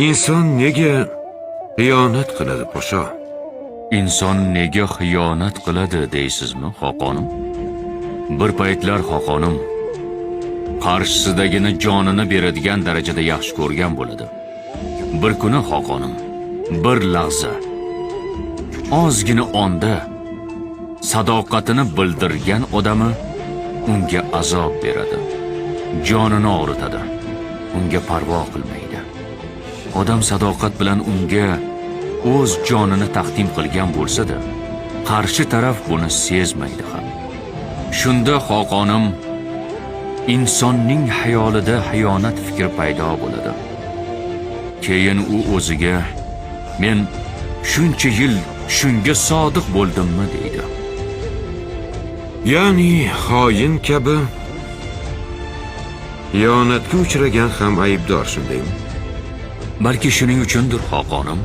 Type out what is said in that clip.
inson nega xiyonat qiladi, po'sho? Inson nega xiyonat qiladi deysizmi, xoqonim? Bir paytlar xoqonim qarshisidagini jonini beradigan darajada yaxshi ko'rgan bo'ladi. Bir kuni xoqonim, bir lahza, ozgina onda sadoqatini bildirgan odami unga azob beradi, jonini og'ritadi, unga parvo qilmaydi. Odam sadoqat bilan unga o'z jonini taqdim qilgan bo'lsa-da, qarshi taraf buni sezmaydi ham. Shunda xoqonim, insonning xayolida xiyonat fikri paydo bo'ladi. Keyin u o'ziga men shuncha yil shunga sodiq bo'ldimmi deydi. Ya'ni xoin kabi xiyonatga uchragan ham aybdor, shundaymi? Balki shuning uchundir xoqonim,